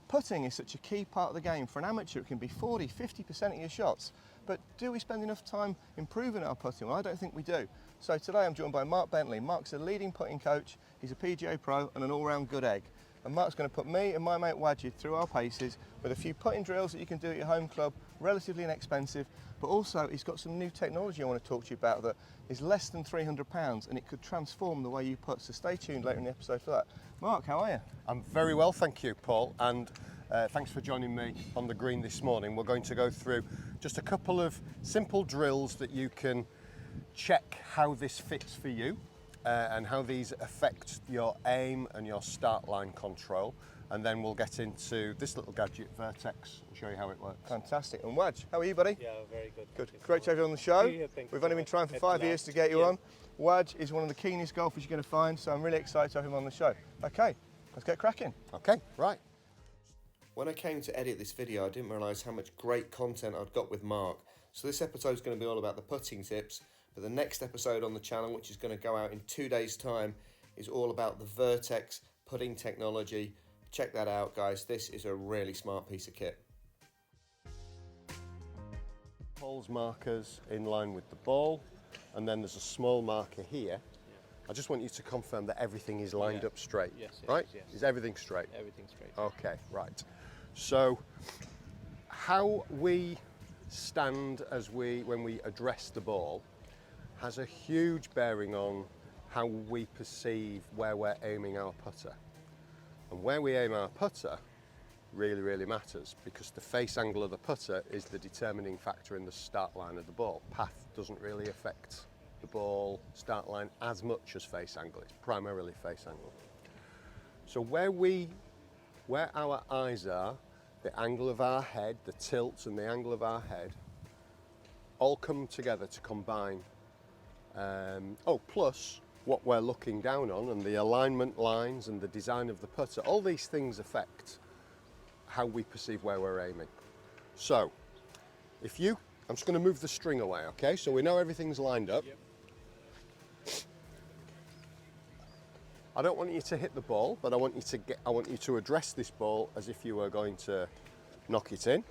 Putting is such a key part of the game. For an amateur, it can be 40, 50% of your shots. But do we spend enough time improving our putting? Well, I don't think we do. So today I'm joined by Mark Bentley. Mark's a leading putting coach, he's a PGA pro and an all-round good egg. And Mark's going to put me and my mate Wajid through our paces with a few putting drills that you can do at your home club, relatively inexpensive, but also he's got some new technology I want to talk to you about that is less than £300 and it could transform the way you putt. So stay tuned later in the episode for that. Mark, how are you? I'm very well, thank you, Paul, and thanks for joining me on the green this morning. We're going to go through just a couple of simple drills that you can check how this fits for you and how these affect your aim and your start line control, and then we'll get into this little gadget, Vertex, and show you how it works. Fantastic. And Waj, how are you, buddy? Yeah, very good. Good. Great to have you on the show. Yeah, thank you. We've only been trying for 5 years to get you on. Waj is one of the keenest golfers you're going to find, so I'm really excited to have him on the show. Okay, let's get cracking. Okay, right. When I came to edit this video, I didn't realise how much great content I'd got with Mark. So this episode is going to be all about the putting tips, but the next episode on the channel, which is going to go out in 2 days' time, is all about the Vertex putting technology. Check that out, guys. This is a really smart piece of kit. Paul's markers in line with the ball, and then there's a small marker here. I just want you to confirm that everything is lined up straight, right? Yes. Is everything straight? Everything's straight. Okay, right. So how we stand when we address the ball has a huge bearing on how we perceive where we're aiming our putter. And where we aim our putter really, really matters, because the face angle of the putter is the determining factor in the start line of the ball. Path doesn't really affect the ball start line as much as face angle. It's primarily face angle. So where our eyes are, the angle of our head, the tilt and the angle of our head all come together to combine. Plus what we're looking down on and the alignment lines and the design of the putter, all these things affect how we perceive where we're aiming. So I'm just going to move the string away, okay? So we know everything's lined up. Yep. I don't want you to hit the ball, but I want you to address this ball as if you were going to knock it in.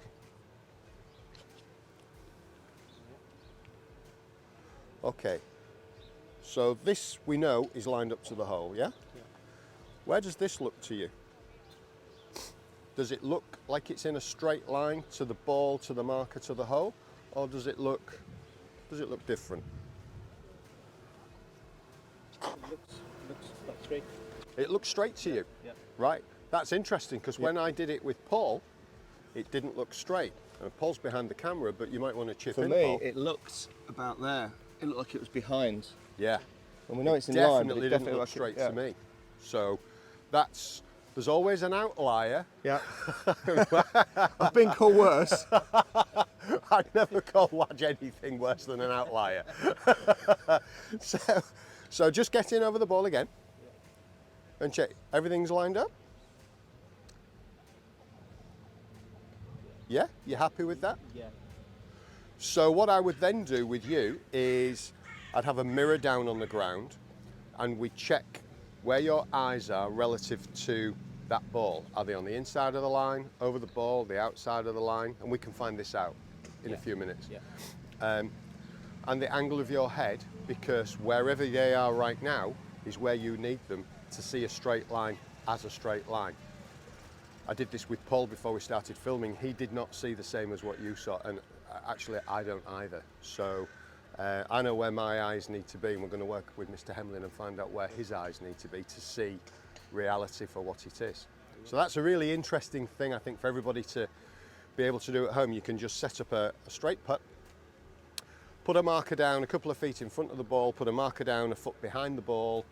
Okay. So this we know is lined up to the hole, yeah? Yeah. Where does this look to you? Does it look like it's in a straight line to the ball, to the marker, to the hole, or does it look different? It looks like straight. It looks straight to you. Yeah. Right. That's interesting, because when I did it with Paul, it didn't look straight. Paul's behind the camera, but you might want to chip in, For me, Paul. it looked about there. It looked like it was behind. Yeah. And we know it's in line, but Definitely it didn't look like straight yeah. to me. So there's always an outlier. Yeah. I've been called worse. I'd never call Waj anything worse than an outlier. So just get in over the ball again and check. Everything's lined up? Yeah? You happy with that? Yeah. So what I would then do with you is I'd have a mirror down on the ground and we check where your eyes are relative to that ball. Are they on the inside of the line, over the ball, the outside of the line? And we can find this out in a few minutes. Yeah. And the angle of your head, because wherever they are right now is where you need them to see a straight line as a straight line. I did this with Paul before we started filming. He did not see the same as what you saw, and actually I don't either. So I know where my eyes need to be, and we're going to work with Mr. Hemlin and find out where his eyes need to be to see reality for what it is. So that's a really interesting thing, I think, for everybody to be able to do at home. You can just set up a straight putt, put a marker down a couple of feet in front of the ball, put a marker down a foot behind the ball,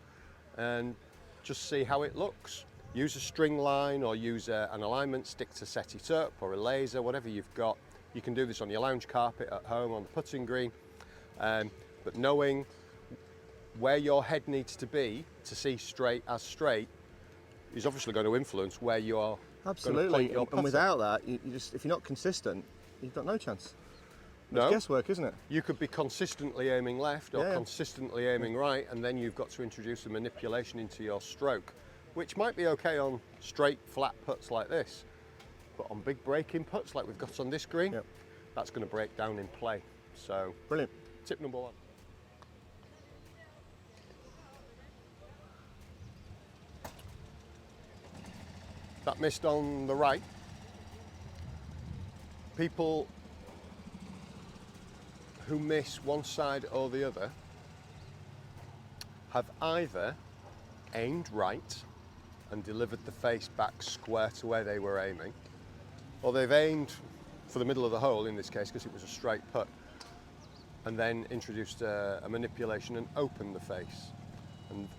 and just see how it looks. Use a string line or use an alignment stick to set it up, or a laser, whatever you've got. You can do this on your lounge carpet at home, on the putting green, but knowing where your head needs to be to see straight as straight is obviously going to influence where you're Absolutely. going to point your And putter. without that, you just, if you're not consistent, you've got no chance. No. It's guesswork, isn't it? You could be consistently aiming left or Yeah. consistently aiming right, and then you've got to introduce a manipulation into your stroke, which might be okay on straight, flat putts like this, but on big breaking putts like we've got on this green, Yep. that's going to break down in play. So, Brilliant. tip number 1. That missed on the right. People who miss one side or the other have either aimed right and delivered the face back square to where they were aiming, or they've aimed for the middle of the hole in this case because it was a straight putt, and then introduced a manipulation and opened the face. And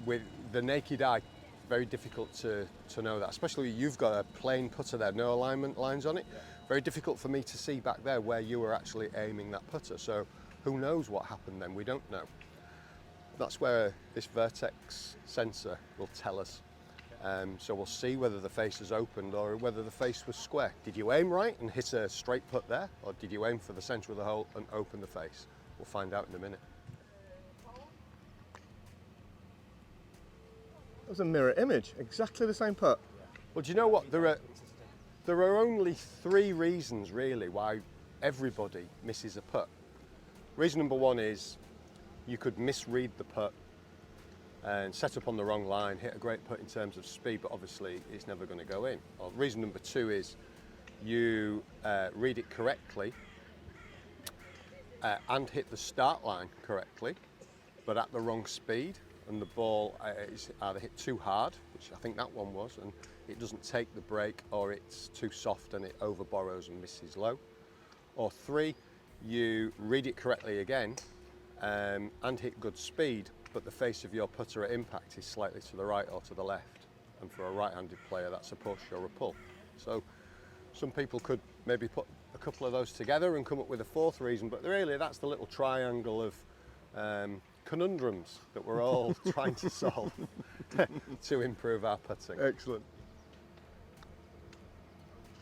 with the naked eye, very difficult to know that, especially you've got a plain putter there, no alignment lines on it. Yeah. Very difficult for me to see back there where you were actually aiming that putter. So who knows what happened then? We don't know. That's where this vertex sensor will tell us. So we'll see whether the face is opened or whether the face was square. Did you aim right and hit a straight putt there, or did you aim for the centre of the hole and open the face? We'll find out in a minute. That was a mirror image, exactly the same putt. Well, do you know what? There are only 3 reasons really why everybody misses a putt. Reason number 1 is you could misread the putt and set up on the wrong line, hit a great putt in terms of speed, but obviously it's never going to go in. Or reason number 2 is you read it correctly and hit the start line correctly, but at the wrong speed, and the ball is either hit too hard, which I think that one was, and it doesn't take the break, or it's too soft and it over borrows and misses low. Or 3, you read it correctly again and hit good speed, but the face of your putter at impact is slightly to the right or to the left. And for a right-handed player, that's a push or a pull. So some people could maybe put a couple of those together and come up with a 4th reason, but really that's the little triangle of conundrums that we're all trying to solve to improve our putting. Excellent.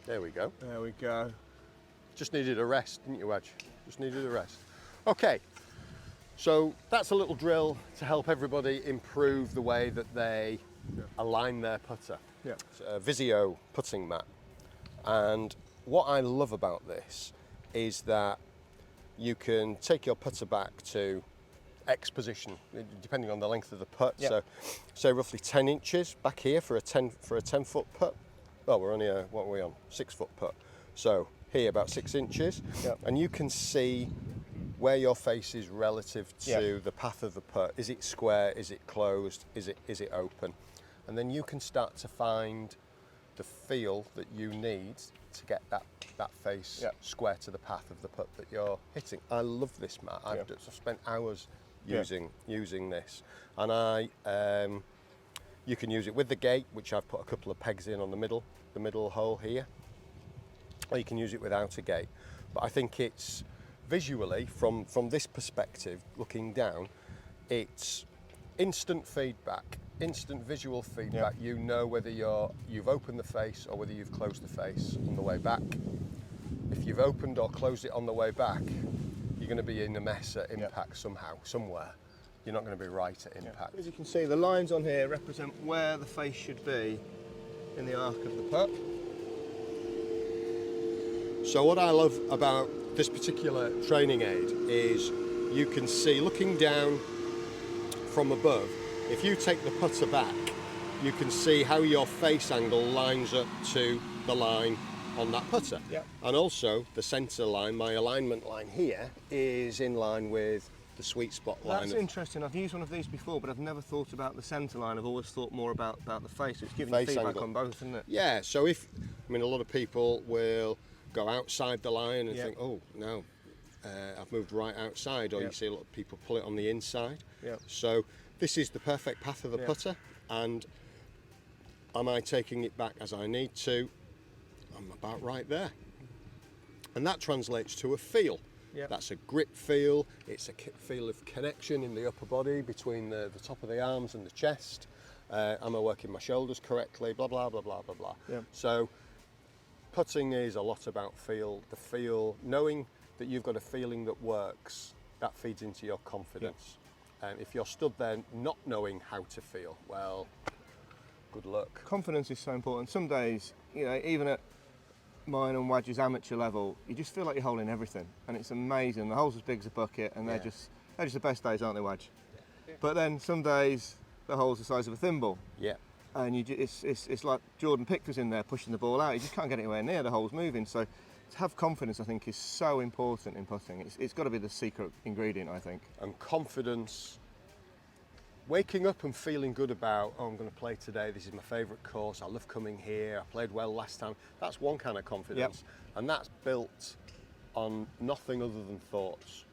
There we go. There we go. Just needed a rest, didn't you, Edge? Just needed a rest. Okay, so that's a little drill to help everybody improve the way that they align their putter. Yeah. It's a Visio putting mat. And what I love about this is that you can take your putter back to X position, depending on the length of the putt. Yeah. So, say roughly 10 inches back here for a 10-foot putt. Well, we're only what are we on? 6-foot putt. So here about 6 inches, and you can see where your face is relative to the path of the putt. Is it square? Is it closed? Is it open? And then you can start to find the feel that you need to get that face square to the path of the putt that you're hitting. I love this mat. I've spent hours using this, and you can use it with the gate, which I've put a couple of pegs in on the middle hole here, or you can use it without a gate. But I think it's visually, from this perspective, looking down, it's instant feedback, instant visual feedback. You know whether you've opened the face or whether you've closed the face on the way back. If you've opened or closed it on the way back, you're going to be in a mess at impact somehow, somewhere. You're not going to be right at impact. As you can see, the lines on here represent where the face should be in the arc of the putt. So what I love about this particular training aid is you can see, looking down from above, if you take the putter back, you can see how your face angle lines up to the line on that putter. Yeah. And also the centre line, my alignment line here, is in line with the sweet spot line. That's interesting. I've used one of these before, but I've never thought about the centre line. I've always thought more about the face. It's giving you feedback angle on both, isn't it? Yeah, so a lot of people will go outside the line and think, oh, no, I've moved right outside, or you see a lot of people pull it on the inside. Yeah. So this is the perfect path of the putter, and am I taking it back as I need to? I'm about right there. And that translates to a feel. Yep. That's a grip feel, it's a feel of connection in the upper body between the top of the arms and the chest. Am I working my shoulders correctly? Blah, blah, blah, blah, blah, blah. Yep. So putting is a lot about feel. The feel, knowing that you've got a feeling that works, that feeds into your confidence. And if you're stood there not knowing how to feel, well, good luck. Confidence is so important. Some days, even at mine and Wadge's amateur level, you just feel like you're holding everything, and it's amazing. The hole's as big as a bucket, and they're just the best days, aren't they, Wadge? But then some days the hole's the size of a thimble. Yeah. And it's like Jordan Pickford's in there pushing the ball out. You just can't get anywhere near, the hole's moving. So to have confidence, I think, is so important in putting. It's got to be the secret ingredient, I think. And confidence, waking up and feeling good about, oh, I'm going to play today, this is my favourite course, I love coming here, I played well last time. That's one kind of confidence. And that's built on nothing other than thoughts.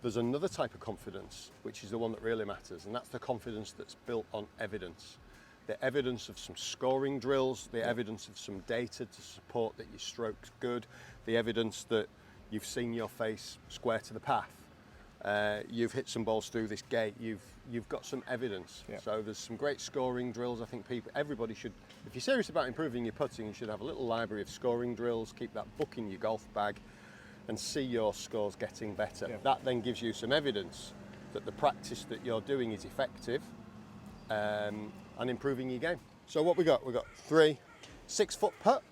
There's another type of confidence, which is the one that really matters, and that's the confidence that's built on evidence. The evidence of some scoring drills, the evidence of some data to support that your stroke's good, the evidence that you've seen your face square to the path, you've hit some balls through this gate, you've got some evidence. So there's some great scoring drills. I think everybody should, if you're serious about improving your putting, you should have a little library of scoring drills, keep that book in your golf bag, and see your scores getting better. That then gives you some evidence that the practice that you're doing is effective and improving your game. So what we got? We got 3 6-foot putt.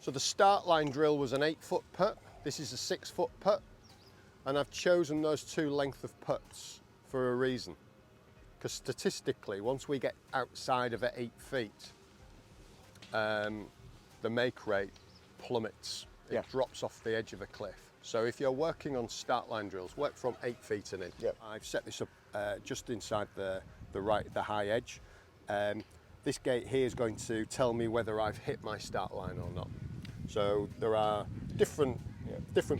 So the start line drill was an 8-foot putt. This is a 6-foot putt, and I've chosen those 2 length of putts for a reason. Because statistically, once we get outside of 8 feet, the make rate plummets. It drops off the edge of a cliff. So if you're working on start line drills, work from 8 feet and in. I've set this up just inside the high edge. This gate here is going to tell me whether I've hit my start line or not. So there are different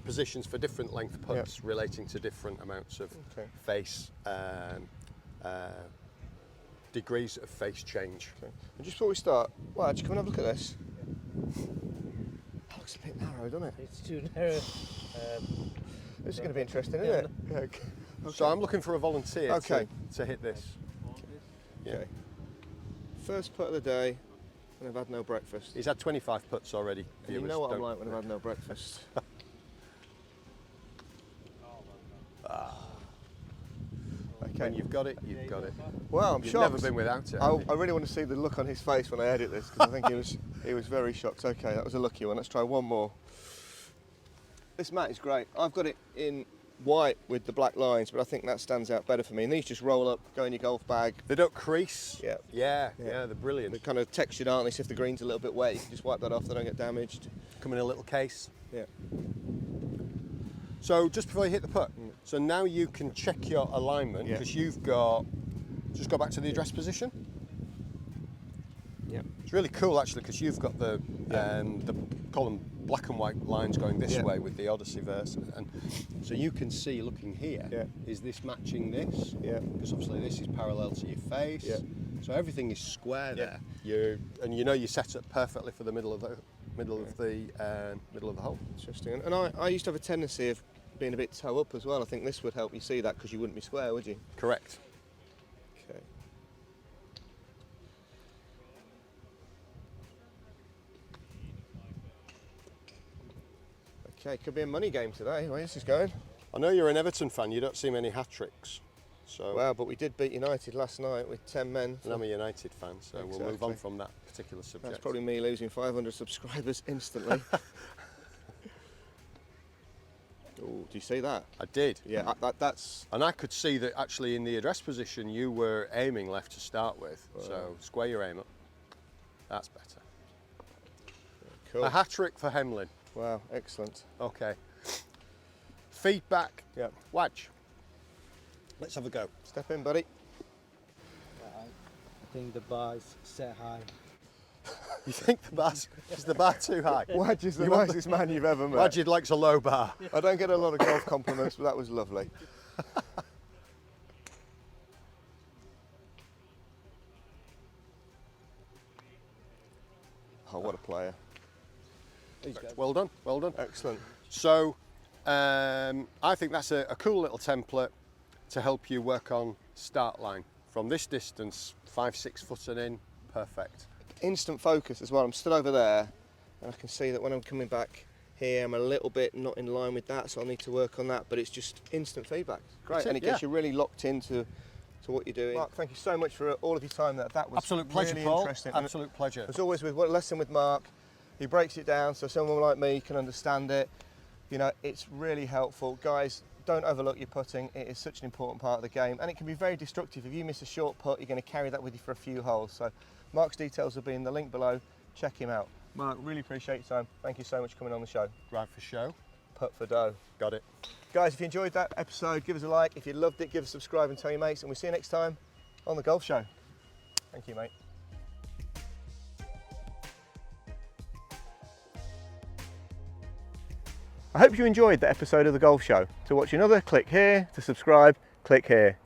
positions for different length putts relating to different amounts of face, degrees of face change. And just before we start, Wadge, come and have a look at this. That looks a bit narrow, doesn't it? It's too narrow. This is going to be interesting, isn't it? Okay. So I'm looking for a volunteer to hit this. Okay. First putt of the day, and I've had no breakfast. He's had 25 putts already. You know what I'm like when I've had no breakfast. When you've got it, you've got it. Well, I'm You've shocked. never been without it. I really want to see the look on his face when I edit this, because I think he was very shocked. Okay, that was a lucky one. Let's try one more. This mat is great. I've got it in white with the black lines, but I think that stands out better for me. And these just roll up, go in your golf bag. They don't crease. Yeah, they're brilliant. They're kind of textured, aren't they? So if the green's a little bit wet, you can just wipe that off, they don't get damaged. Come in a little case. Yeah. So just before you hit the putt, so now you can check your alignment, because you've got, just go back to the address position. It's really cool actually, because you've got the call them black and white lines going this way with the Odyssey verse, and so you can see looking here, is this matching this? Because obviously this is parallel to your face. So everything is square there. You set up perfectly for the middle of the hole. Interesting. And I used to have a tendency of being a bit toe up as well. I think this would help you see that, because you wouldn't be square, would you? Correct. Okay. Okay, could be a money game today. Where this is going? I know you're an Everton fan. You don't see many hat tricks. So. Well, but we did beat United last night with 10 men. And I'm a United fan, so we'll move on from that particular subject. That's probably me losing 500 subscribers instantly. Oh, do you see that? I did. Yeah, that's... And I could see that actually in the address position you were aiming left to start with. Wow. So square your aim up. That's better. Cool. A hat-trick for Hemlin. Wow, excellent. Okay. Feedback. Yeah. Wadge. Let's have a go. Step in, buddy. I think the bar is set high. You think is the bar too high? Wadge is the nicest man you've ever met. Wadge likes a low bar. I don't get a lot of golf compliments, but that was lovely. Oh, what a player. Well done, well done. Excellent. So, I think that's a cool little template to help you work on start line. From this distance, 5-6 foot and in, perfect. Instant focus as well. I'm stood over there, and I can see that when I'm coming back here, I'm a little bit not in line with that, so I'll need to work on that, but it's just instant feedback. Great, and it gets you really locked into what you're doing. Mark, thank you so much for all of your time. That was absolute pleasure, really Paul. Interesting. Absolute pleasure. As always, with Lesson with Mark, He breaks it down so someone like me can understand it. You know, it's really helpful. Guys, don't overlook your putting. It is such an important part of the game, and it can be very destructive. If you miss a short putt, you're going to carry that with you for a few holes. So Mark's details will be in the link below. Check him out. Mark, really appreciate your time. Thank you so much for coming on the show. Right for show. Putt for dough. Got it. Guys, if you enjoyed that episode, give us a like. If you loved it, give us a subscribe and tell your mates, and we'll see you next time on The Golf Show. Thank you, mate. I hope you enjoyed the episode of The Golf Show. To watch another, click here. To subscribe, click here.